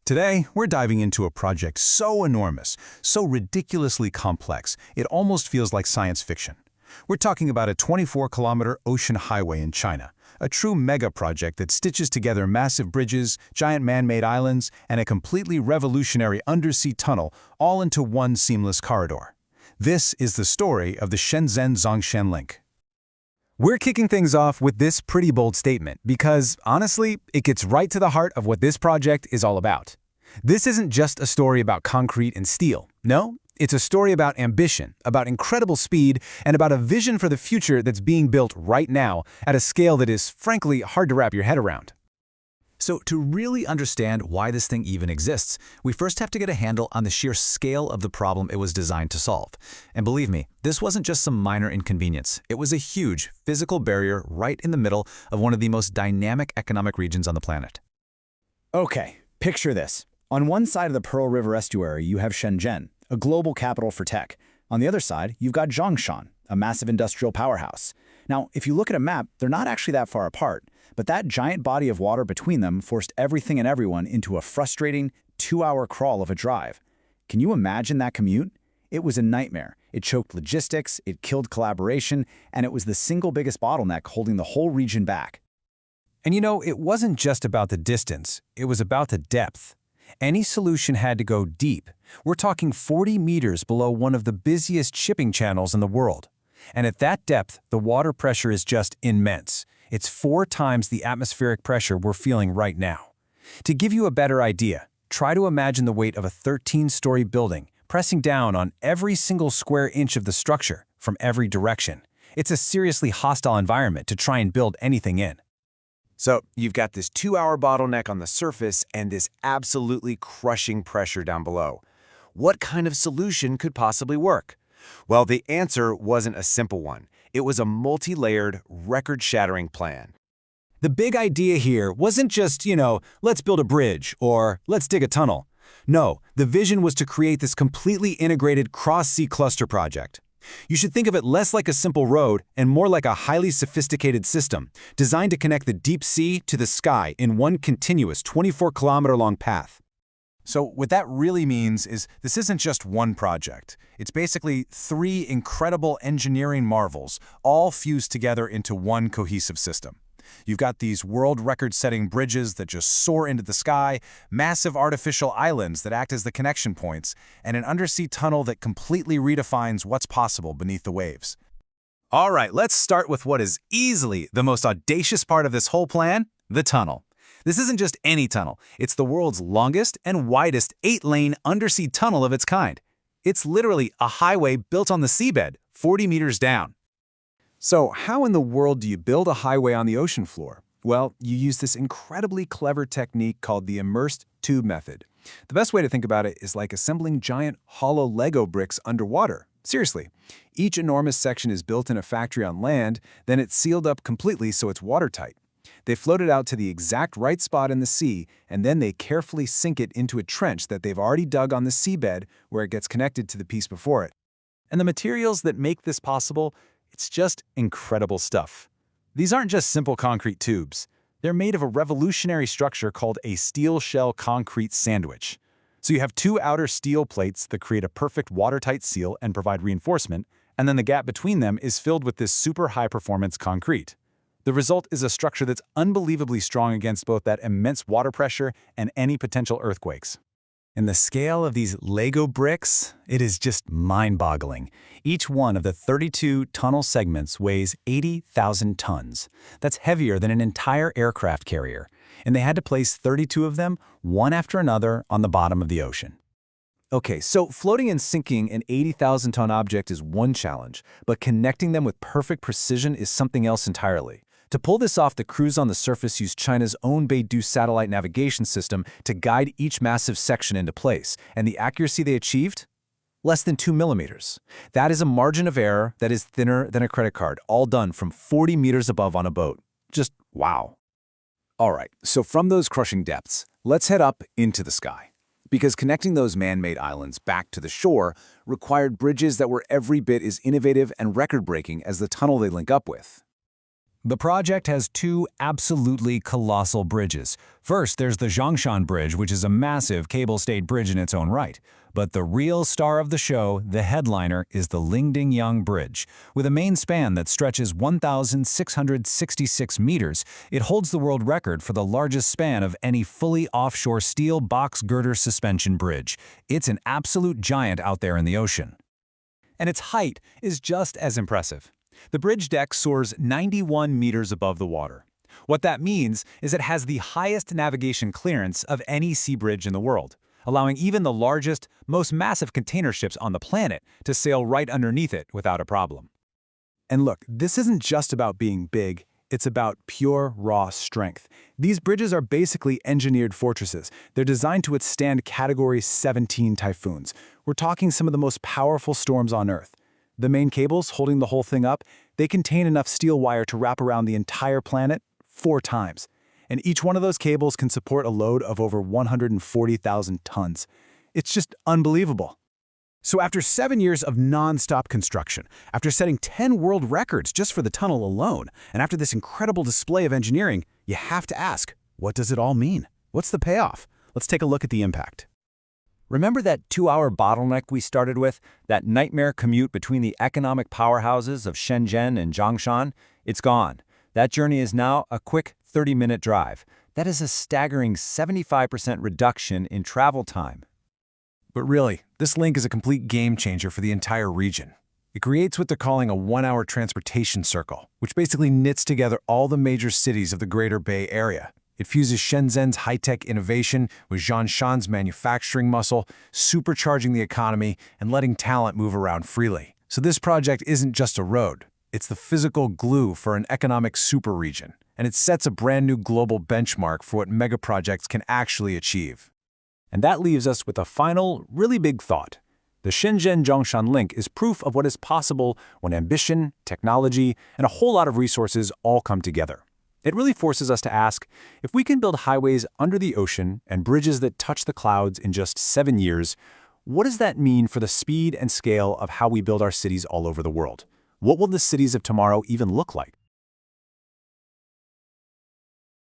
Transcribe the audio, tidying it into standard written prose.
Today, we're diving into a project so enormous, so ridiculously complex, it almost feels like science fiction. We're talking about a 24-kilometer ocean highway in China, a true mega project that stitches together massive bridges, giant man-made islands, and a completely revolutionary undersea tunnel all into one seamless corridor. This is the story of the Shenzhen-Zhongshan link. We're kicking things off with this pretty bold statement because, honestly, it gets right to the heart of what this project is all about. This isn't just a story about concrete and steel. No, it's a story about ambition, about incredible speed, and about a vision for the future that's being built right now at a scale that is, frankly, hard to wrap your head around. So to really understand why this thing even exists, we first have to get a handle on the sheer scale of the problem it was designed to solve. And believe me, this wasn't just some minor inconvenience. It was a huge physical barrier right in the middle of one of the most dynamic economic regions on the planet. Okay, picture this. On one side of the Pearl River estuary, you have Shenzhen, a global capital for tech. On the other side, you've got Zhongshan, a massive industrial powerhouse. Now, if you look at a map, they're not actually that far apart, but that giant body of water between them forced everything and everyone into a frustrating 2-hour crawl of a drive. Can you imagine that commute? It was a nightmare. It choked logistics, it killed collaboration, and it was the single biggest bottleneck holding the whole region back. And you know, it wasn't just about the distance, it was about the depth. Any solution had to go deep. We're talking 40 meters below one of the busiest shipping channels in the world. And at that depth, the water pressure is just immense. It's 4 times the atmospheric pressure we're feeling right now. To give you a better idea, try to imagine the weight of a 13-story building pressing down on every single square inch of the structure from every direction. It's a seriously hostile environment to try and build anything in. So you've got this 2-hour bottleneck on the surface and this absolutely crushing pressure down below. What kind of solution could possibly work? Well, the answer wasn't a simple one. It was a multi-layered, record-shattering plan. The big idea here wasn't just, let's build a bridge or let's dig a tunnel. No, the vision was to create this completely integrated cross-sea cluster project. You should think of it less like a simple road and more like a highly sophisticated system designed to connect the deep sea to the sky in one continuous 24-kilometer-long path. So what that really means is this isn't just one project. It's basically 3 incredible engineering marvels, all fused together into one cohesive system. You've got these world record-setting bridges that just soar into the sky, massive artificial islands that act as the connection points, and an undersea tunnel that completely redefines what's possible beneath the waves. All right, let's start with what is easily the most audacious part of this whole plan, the tunnel. This isn't just any tunnel. It's the world's longest and widest 8-lane undersea tunnel of its kind. It's literally a highway built on the seabed, 40 meters down. So how in the world do you build a highway on the ocean floor? Well, you use this incredibly clever technique called the immersed tube method. The best way to think about it is like assembling giant hollow Lego bricks underwater. Seriously, each enormous section is built in a factory on land, then it's sealed up completely so it's watertight. They float it out to the exact right spot in the sea, and then they carefully sink it into a trench that they've already dug on the seabed where it gets connected to the piece before it. And the materials that make this possible, it's just incredible stuff. These aren't just simple concrete tubes. They're made of a revolutionary structure called a steel shell concrete sandwich. So you have 2 outer steel plates that create a perfect watertight seal and provide reinforcement, and then the gap between them is filled with this super high-performance concrete. The result is a structure that's unbelievably strong against both that immense water pressure and any potential earthquakes. And the scale of these Lego bricks, it is just mind-boggling. Each one of the 32 tunnel segments weighs 80,000 tons. That's heavier than an entire aircraft carrier. And they had to place 32 of them, one after another, on the bottom of the ocean. Okay, so floating and sinking an 80,000-ton object is one challenge, but connecting them with perfect precision is something else entirely. To pull this off, the crews on the surface used China's own Beidou satellite navigation system to guide each massive section into place, and the accuracy they achieved? Less than 2 millimeters. That is a margin of error that is thinner than a credit card, all done from 40 meters above on a boat. Just wow. All right, so from those crushing depths, let's head up into the sky. Because connecting those man-made islands back to the shore required bridges that were every bit as innovative and record-breaking as the tunnel they link up with. The project has two absolutely colossal bridges. First, there's the Zhongshan Bridge, which is a massive cable-stayed bridge in its own right. But the real star of the show, the headliner, is the Lingdingyang Bridge. With a main span that stretches 1,666 meters, it holds the world record for the largest span of any fully offshore steel box girder suspension bridge. It's an absolute giant out there in the ocean. And its height is just as impressive. The bridge deck soars 91 meters above the water. What that means is it has the highest navigation clearance of any sea bridge in the world, allowing even the largest, most massive container ships on the planet to sail right underneath it without a problem. And look, this isn't just about being big, it's about pure, raw strength. These bridges are basically engineered fortresses. They're designed to withstand Category 17 typhoons. We're talking some of the most powerful storms on Earth. The main cables holding the whole thing up, they contain enough steel wire to wrap around the entire planet 4 times. And each one of those cables can support a load of over 140,000 tons. It's just unbelievable. So after 7 years of non-stop construction, after setting 10 world records just for the tunnel alone, and after this incredible display of engineering, you have to ask, what does it all mean? What's the payoff? Let's take a look at the impact. Remember that 2-hour bottleneck we started with? That nightmare commute between the economic powerhouses of Shenzhen and Zhongshan? It's gone. That journey is now a quick 30-minute drive. That is a staggering 75% reduction in travel time. But really, this link is a complete game changer for the entire region. It creates what they're calling a 1-hour transportation circle, which basically knits together all the major cities of the Greater Bay Area. It fuses Shenzhen's high-tech innovation with Zhongshan's manufacturing muscle, supercharging the economy and letting talent move around freely. So this project isn't just a road. It's the physical glue for an economic superregion, and it sets a brand new global benchmark for what megaprojects can actually achieve. And that leaves us with a final, really big thought. The Shenzhen-Zhongshan link is proof of what is possible when ambition, technology, and a whole lot of resources all come together. It really forces us to ask, if we can build highways under the ocean and bridges that touch the clouds in just 7 years, what does that mean for the speed and scale of how we build our cities all over the world? What will the cities of tomorrow even look like?